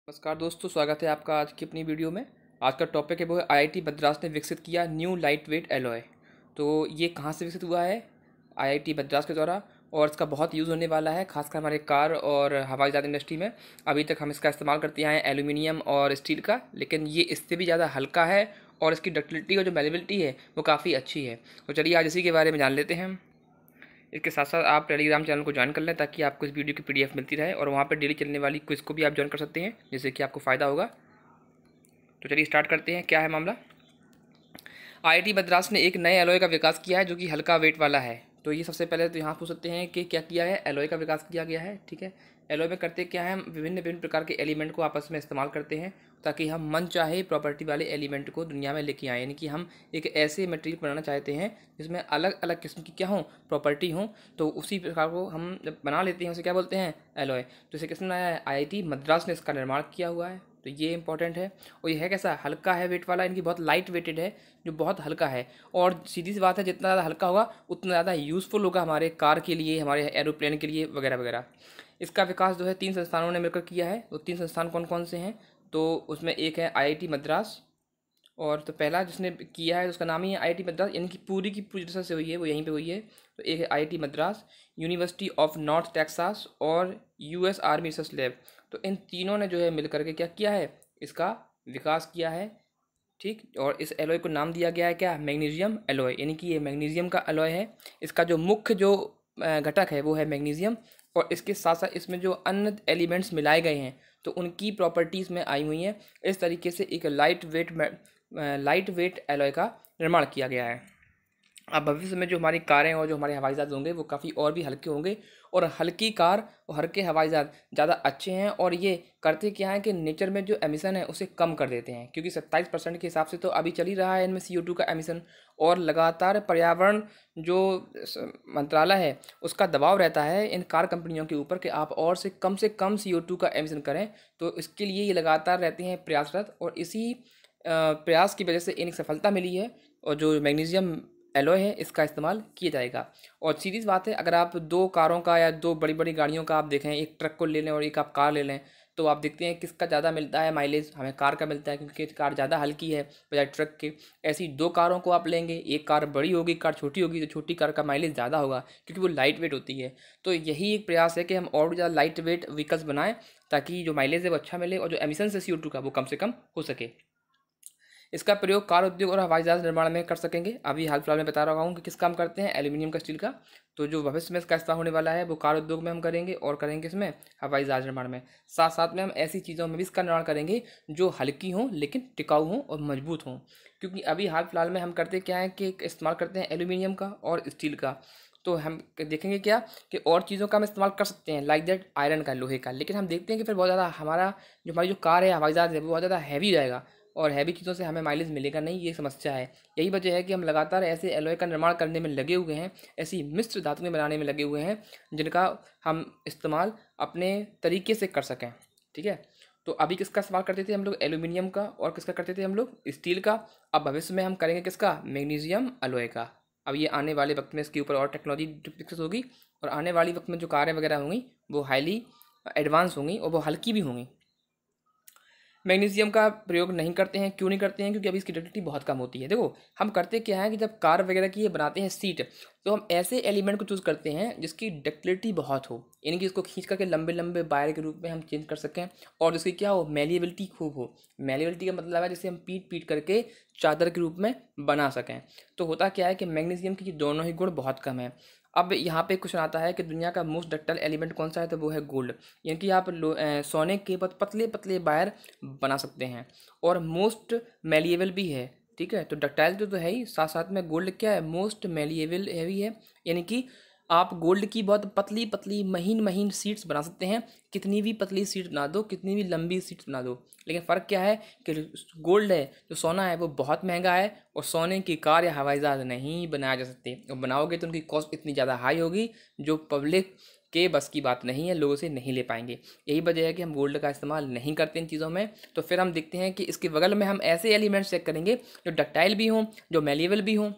नमस्कार दोस्तों, स्वागत है आपका आज की अपनी वीडियो में। आज का टॉपिक है वो है आईआईटी मद्रास ने विकसित किया न्यू लाइट वेट एलॉय। तो ये कहाँ से विकसित हुआ है? आईआईटी मद्रास के द्वारा, और इसका बहुत यूज़ होने वाला है, खासकर हमारे कार और हवाई जहाज़ इंडस्ट्री में। अभी तक हम इसका इस्तेमाल करते आए हैं एल्यूमिनियम और स्टील का, लेकिन ये इससे भी ज़्यादा हल्का है और इसकी डक्टिलिटी और जो मैलेबिलिटी है वो काफ़ी अच्छी है। तो चलिए आज इसी के बारे में जान लेते हैं। इसके साथ साथ आप टेलीग्राम चैनल को ज्वाइन कर लें ताकि आपको इस वीडियो की पीडीएफ मिलती रहे, और वहाँ पर डेली चलने वाली क्विज को भी आप ज्वाइन कर सकते हैं, जिससे कि आपको फ़ायदा होगा। तो चलिए स्टार्ट करते हैं, क्या है मामला। आईआईटी मद्रास ने एक नए एलॉय का विकास किया है जो कि हल्का वेट वाला है। तो ये सबसे पहले तो यहाँ पूछ सकते हैं कि क्या किया है, एलॉय का विकास किया गया है। ठीक है, एलॉय में करते क्या है, हम विभिन्न विभिन्न प्रकार के एलिमेंट को आपस में इस्तेमाल करते हैं ताकि हम मन चाहे प्रॉपर्टी वाले एलिमेंट को दुनिया में लेके आए। यानी कि हम एक ऐसे मटेरियल बनाना चाहते हैं जिसमें अलग अलग किस्म की क्या हो, प्रॉपर्टी हो। तो उसी प्रकार को हम जब बना लेते हैं उसे क्या बोलते हैं, एलॉय। तो इसे किसने बनाया है? आईआईटी मद्रास ने इसका निर्माण किया हुआ है। तो ये इंपॉर्टेंट है। और ये है कैसा, हल्का है वेट वाला, इनकी बहुत लाइट वेटेड है, जो बहुत हल्का है। और सीधी सी बात है, जितना ज़्यादा हल्का होगा उतना ज़्यादा यूज़फुल होगा हमारे कार के लिए, हमारे एरोप्लेन के लिए वगैरह वगैरह। इसका विकास जो है 3 संस्थानों ने मिलकर किया है। तो 3 संस्थान कौन कौन से हैं? तो उसमें एक है आईआईटी मद्रास, और तो पहला जिसने किया है उसका नाम ही है आईआईटी मद्रास, यानी कि पूरी की पूरी तरह से हुई है वो यहीं पे हुई है। तो एक है IIT Madras, university of north Texas और यूएस आर्मी रिसर्च लैब। तो इन तीनों ने जो है मिलकर के क्या किया है, इसका विकास किया है। ठीक, और इस एलॉय को नाम दिया गया है क्या, मैग्नीशियम एलॉय, यानी कि ये मैग्नीशियम का एलॉय है। इसका जो मुख्य जो घटक है वो है मैग्नीशियम, और इसके साथ साथ इसमें जो अन्य एलिमेंट्स मिलाए गए हैं तो उनकी प्रॉपर्टीज़ में आई हुई हैं। इस तरीके से एक लाइट वेट एलॉय का निर्माण किया गया है। अब भविष्य में जो हमारी कारें और जो हमारे हवाई जहाज़ होंगे वो काफ़ी और भी हल्के होंगे, और हल्की कार और हल्के हवाई जहाज़ ज़्यादा अच्छे हैं। और ये करते क्या है कि नेचर में जो एमिशन है उसे कम कर देते हैं, क्योंकि 27% के हिसाब से तो अभी चल ही रहा है इनमें CO2 का एमिशन। और लगातार पर्यावरण जो मंत्रालय है उसका दबाव रहता है इन कार कंपनियों के ऊपर कि आप और से कम CO2 का एमिशन करें। तो इसके लिए ये लगातार रहते हैं प्रयासरत, और इसी प्रयास की वजह से इन्हें सफलता मिली है। और जो मैग्नीशियम एलॉय है इसका इस्तेमाल किया जाएगा। और सीधी सी बात है, अगर आप 2 कारों का या 2 बड़ी बड़ी गाड़ियों का आप देखें, एक ट्रक को ले लें और एक आप कार ले लें, तो आप देखते हैं किसका ज़्यादा मिलता है माइलेज, हमें कार का मिलता है, क्योंकि कार ज़्यादा हल्की है बजाय ट्रक के। ऐसी 2 कारों को आप लेंगे, एक कार बड़ी होगी, कार छोटी होगी, तो छोटी कार का माइलेज ज़्यादा होगा क्योंकि वो लाइट वेट होती है। तो यही एक प्रयास है कि हम और भी ज़्यादा लाइट वेट व्हीकल्स बनाएं ताकि जो माइलेज है वो अच्छा मिले और जो एमिशन है CO2 का वो कम से कम हो सके। इसका प्रयोग कार उद्योग और हवाई जहाज निर्माण में कर सकेंगे। अभी हाल फिलहाल में बता रहा हूँ कि किस काम करते हैं, एल्यूमिनियम का, स्टील का। तो जो भविष्य में इसका इस्तेमाल होने वाला है वो कार उद्योग में हम करेंगे, और करेंगे इसमें हवाई जहाज निर्माण में। साथ साथ में हम ऐसी चीज़ों में भी इसका निर्माण करेंगे जो हल्की हों लेकिन टिकाऊ हों और मजबूत हों। क्योंकि अभी हाल फिलहाल में हम करते क्या है कि इस्तेमाल करते हैं एल्यूमिनियम का और स्टील का। तो हम देखेंगे क्या कि और चीज़ों का हम इस्तेमाल कर सकते हैं, लाइक दैट आयरन का, लोहे का। लेकिन हम देखते हैं कि फिर बहुत ज़्यादा हमारी जो कार है, हवाई जहाज है, वो बहुत ज़्यादा हैवी जाएगा, और हैवी चीज़ों से हमें माइलेज मिलेगा नहीं, ये समस्या है। यही वजह है कि हम लगातार ऐसे एलॉय का निर्माण करने में लगे हुए हैं, ऐसी मिश्र धातुएं बनाने में लगे हुए हैं जिनका हम इस्तेमाल अपने तरीके से कर सकें। ठीक है, तो अभी किसका इस्तेमाल करते थे हम लोग, एल्यूमिनियम का, और किसका करते थे हम लोग, स्टील का। अब भविष्य में हम करेंगे किसका, मैग्नीशियम एलॉय का। अब ये आने वाले वक्त में इसके ऊपर और टेक्नोलॉजी विकसित होगी, और आने वाली वक्त में जो कारें वगैरह होंगी वो हाईली एडवांस होंगी और वो हल्की भी होंगी। मैग्नीशियम का प्रयोग नहीं करते हैं, क्यों नहीं करते हैं? क्योंकि अभी इसकी डक्टिलिटी बहुत कम होती है। देखो, हम करते क्या है कि जब कार वगैरह की ये बनाते हैं सीट, तो हम ऐसे एलिमेंट को चूज़ करते हैं जिसकी डक्टिलिटी बहुत हो, यानी कि इसको खींच करके लंबे लंबे वायर के रूप में हम चेंज कर सकें, और जिसकी क्या हो, मेलिएबिलिटी खूब हो। मेलिएबिलिटी का मतलब है जिसे हम पीट पीट करके चादर के रूप में बना सकें। तो होता क्या है कि मैग्नीशियम की दोनों ही गुण बहुत कम है। अब यहाँ पे क्वेश्चन आता है कि दुनिया का मोस्ट डक्टाइल एलिमेंट कौन सा है, तो वो है गोल्ड। यानी कि आप सोने के पतले पतले वायर बना सकते हैं, और मोस्ट मेलिएबल भी है। ठीक है, तो डक्टाइल तो है ही, साथ साथ में गोल्ड क्या है, मोस्ट मेलिएबल हैवी है। यानी कि आप गोल्ड की बहुत पतली पतली महीन महीन सीट्स बना सकते हैं। कितनी भी पतली सीट बना दो, कितनी भी लंबी सीट्स बना दो, लेकिन फ़र्क क्या है कि गोल्ड है, जो सोना है, वो बहुत महंगा है, और सोने की कार या हवाई जहाज़ नहीं बनाया जा सकते। और बनाओगे तो उनकी कॉस्ट इतनी ज़्यादा हाई होगी जो पब्लिक के बस की बात नहीं है, लोगों से नहीं ले पाएंगे। यही वजह है कि हम गोल्ड का इस्तेमाल नहीं करते इन चीज़ों में। तो फिर हम देखते हैं कि इसके बगल में हम ऐसे एलिमेंट्स चेक करेंगे जो डक्टाइल भी हों, जो मेलिएबल भी हों,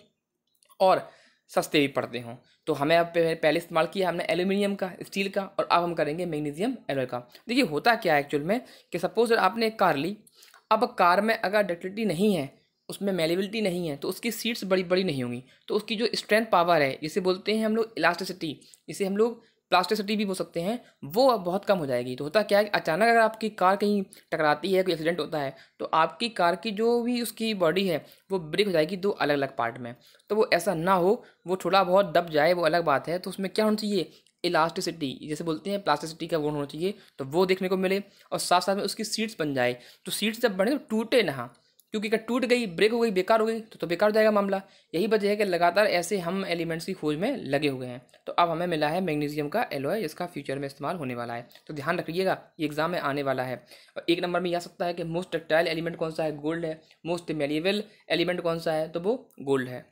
और सस्ते भी पड़ते हों। तो हमें अब पहले इस्तेमाल किया हमने एल्यूमिनियम का, स्टील का, और अब हम करेंगे मैग्नीशियम एलॉय का। देखिए होता क्या है एक्चुअल में कि सपोज आपने एक कार ली, अब कार में अगर डक्टिलिटी नहीं है, उसमें मेलेबिलिटी नहीं है, तो उसकी सीट्स बड़ी बड़ी नहीं होंगी, तो उसकी जो स्ट्रेंथ पावर है, जिसे बोलते हैं हम लोग इलास्टिसिटी, जिसे हम लोग प्लास्टिसिटी भी बोल सकते हैं, वो अब बहुत कम हो जाएगी। तो होता क्या है कि अचानक अगर आपकी कार कहीं टकराती है, कोई एक्सीडेंट होता है, तो आपकी कार की जो भी उसकी बॉडी है वो ब्रेक हो जाएगी दो अलग अलग पार्ट में। तो वो ऐसा ना हो, वो थोड़ा बहुत दब जाए वो अलग बात है, तो उसमें क्या होना चाहिए, इलास्टिसिटी, जैसे बोलते हैं प्लास्टिसिटी का गुण होना चाहिए, तो वो देखने को मिले। और साथ साथ में उसकी सीट्स बन जाए, तो सीट्स जब बने तो टूटे ना, क्योंकि अगर टूट गई, ब्रेक हो गई, बेकार हो गई, तो बेकार हो जाएगा मामला। यही वजह है कि लगातार ऐसे हम एलिमेंट्स की खोज में लगे हुए हैं। तो अब हमें मिला है मैग्नीशियम का एलॉय, जिसका फ्यूचर में इस्तेमाल होने वाला है। तो ध्यान रखिएगा, ये एग्जाम में आने वाला है। और एक नंबर में आ सकता है कि मोस्ट डक्टाइल एलिमेंट कौन सा है, गोल्ड है। मोस्ट मेलिएबल एलिमेंट कौन सा है, तो वो गोल्ड है।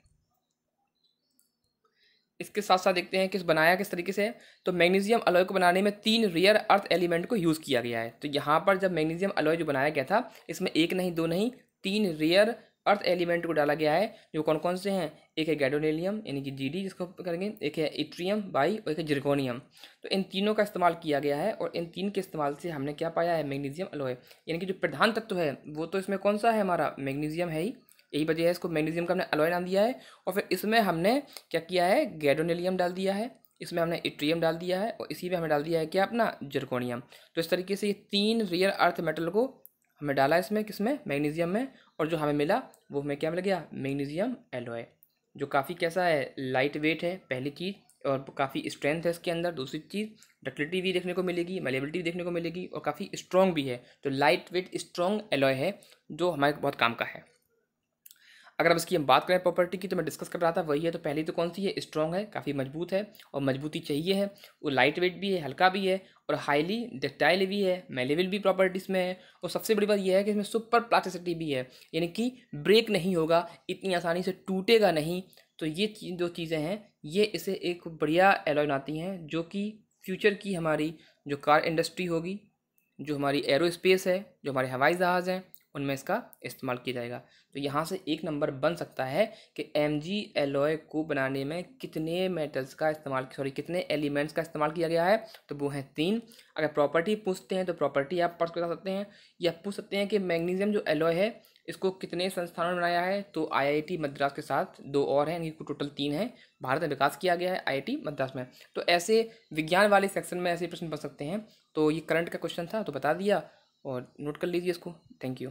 इसके साथ साथ देखते हैं कि बनाया किस तरीके से है। तो मैग्नीशियम अलॉय को बनाने में 3 रेयर अर्थ एलिमेंट को यूज़ किया गया है। तो यहाँ पर जब मैग्नीशियम अलॉय जो बनाया गया था, इसमें एक नहीं, दो नहीं, 3 रेयर अर्थ एलिमेंट को डाला गया है। जो कौन कौन से हैं, एक है गैडोनेलियम यानी कि जीडी जिसको करेंगे, एक है इट्रियम बाई, और एक है जिरकोनियम। तो इन तीनों का इस्तेमाल किया गया है, और इन तीन के इस्तेमाल से हमने क्या पाया है, मैग्नीशियम अलॉय। यानी कि जो प्रधान तत्व है वो तो इसमें कौन सा है, हमारा मैग्नीशियम है ही। यही वजह है इसको मैग्नीशियम का हमने अलॉय नाम दिया है। और फिर इसमें हमने क्या किया है, गैडोनेलियम डाल दिया है, इसमें हमने इट्रियम डाल दिया है, और इसी में हमने डाल दिया है क्या, अपना जिरकोनियम। तो इस तरीके से ये 3 रियर अर्थ मेटल को हमने डाला इसमें, किसमें, मैग्नीशियम में। और जो हमें मिला वो हमें क्या मिल गया, मैग्नीशियम एलॉय, जो काफ़ी कैसा है, लाइट वेट है पहली चीज़, और काफ़ी स्ट्रेंथ है इसके अंदर। दूसरी चीज़, डक्टिलिटी भी देखने को मिलेगी, मलेबिलिटी भी देखने को मिलेगी, और काफ़ी स्ट्रॉन्ग भी है। तो लाइट वेट स्ट्रॉन्ग एलॉय है, जो हमारे बहुत काम का है। अगर अब इसकी हम बात करें प्रॉपर्टी की, तो मैं डिस्कस कर रहा था वही है। तो पहली तो कौन सी है, स्ट्रॉन्ग है, काफ़ी मजबूत है, और मजबूती चाहिए है। वो लाइट वेट भी है, हल्का भी है, और हाईली डक्टाइल भी है, मेलेबल भी प्रॉपर्टीज में है। और सबसे बड़ी बात यह है कि इसमें सुपर प्लास्टिसिटी भी है, यानी कि ब्रेक नहीं होगा, इतनी आसानी से टूटेगा नहीं। तो ये जो चीज़ें हैं, ये इसे एक बढ़िया एलॉय बनाती हैं, जो कि फ्यूचर की हमारी जो कार इंडस्ट्री होगी, जो हमारी एरोस्पेस है, जो हमारे हवाई जहाज़ हैं, उनमें इसका इस्तेमाल किया जाएगा। तो यहाँ से एक नंबर बन सकता है कि एमजी एलॉय को बनाने में कितने मेटल्स का इस्तेमाल, सॉरी कितने एलिमेंट्स का इस्तेमाल किया गया है, तो वो हैं 3। अगर प्रॉपर्टी पूछते हैं तो प्रॉपर्टी आप पढ़ बता सकते हैं, या पूछ सकते हैं कि मैग्नीशियम जो एलॉय है इसको कितने संस्थानों ने बनाया है, तो आईआईटी मद्रास के साथ 2 और हैं, इनको टोटल 3 है। भारत में विकास किया गया है आईआईटी मद्रास में। तो ऐसे विज्ञान वाले सेक्शन में ऐसे प्रश्न बन सकते हैं। तो ये करंट का क्वेश्चन था, तो बता दिया, और नोट कर लीजिए इसको। Thank you.